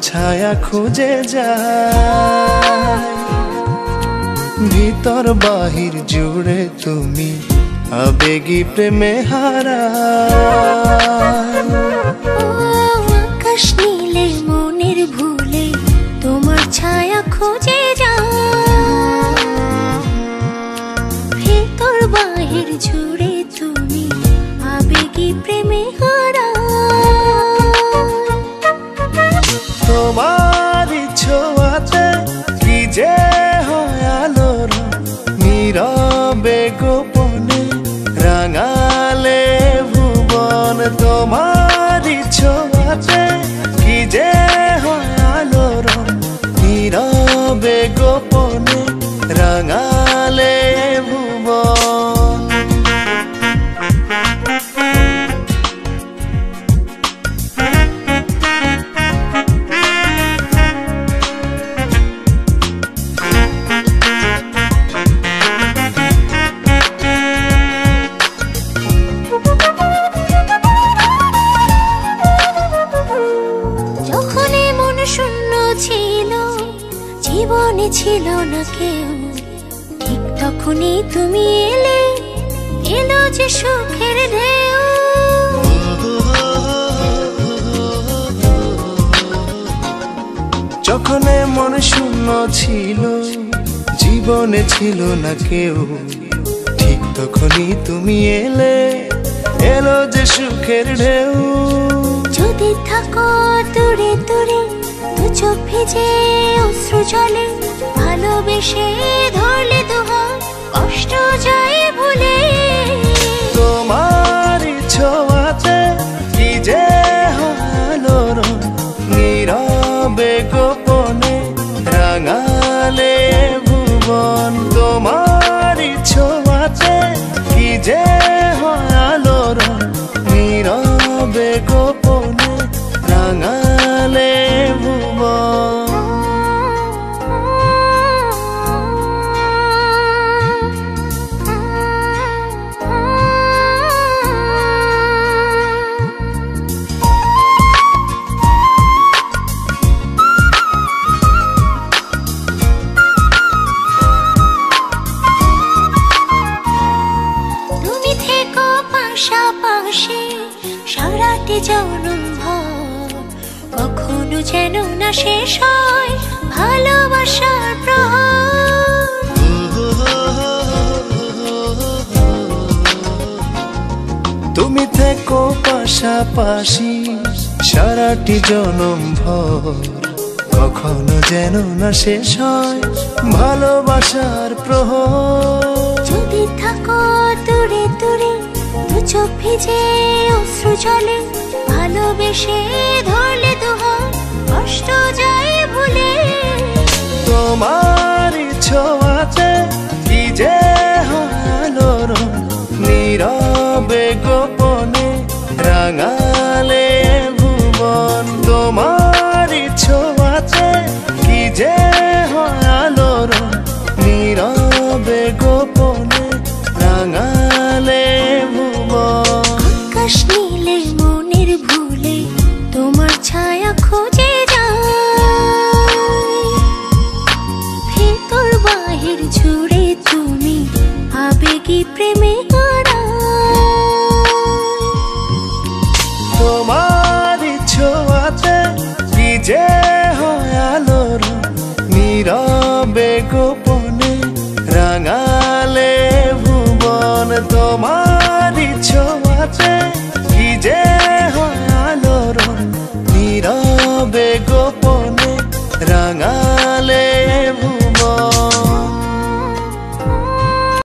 ছায়া খুঁজে যায়, ভিতর বাহির জুড়ে তুমি আবেগী প্রেমে হারায়। আকাশ নীলে মনের ভুলে তোমার ছায়া খুঁজে যায়, ভিতর বাহির জুড়ে তুমি আবেগী প্রেমে হারায়। তোমার ছোঁয়াতে কি যে হয় আলোর নীরবে গোপনে রাঙালে ভুবন। তোমার ছোঁয়াতে কি যে হয় আলোর নীরবে গোপনে রাঙালে ভুবন। জীবনে ছিল না কেউ, ঠিক তখনই তুমি এলে, এলো যে সুখের ঢেউ। যখন মন শূন্য ছিল, জীবনে ছিল না কেউ, ঠিক তখনই তুমি এলে, এলো যে সুখের ঢেউ। যদি থাকো দূরে দূরে, দু চোখ ভিজে অশ্রু জলে, ভালোবেসে ধরলে দুহাত কষ্ট যায় ভুলে। তোমার ছোঁয়াতে কি যে আলোর নীরবে গোপনে রাঙালে ভুবন। তোমার ছোঁয়াতে কি যে আলোর নীরবে গোপনে রাঙালে ভুবন। তুমি থেকো পাশাপাশি সারাটি জনম ভর, কখনো যেন না শেষ হয় ভালোবাসার প্রহর। তুমি থেকো পাশাপাশি সারাটি জনম ভর, কখনো যেন না শেষ হয় ভালোবাসার প্রহর। যদি থাকো দূরে দূরে, দু চোখ ভিজে অশ্রু জলে, ভালোবেসে ধরলে দুহাত কষ্ট যায় ভুলে। তোমার ছোঁয়াতে কি যে আলোর নীরবে গোপনে রাঙালে ভুবন। তোমার ছোঁয়াতে কি যে আলোর নীরবে গোপনে রাঙালে ভুবন। আকাশ নীলে মনের ভুলে তোমার ছায়া খুঁজে যায়, ভিতর বাহির জুড়ে তুমি আবেগী প্রেমে হারায়। তোমার ছোঁয়াতে কি যে আলোর নীরবে গোপনে রাঙালে ভুবন। তোমার ছোঁয়াতে কি যে আলোর নীরবে গোপনে রাঙালে ভুবন।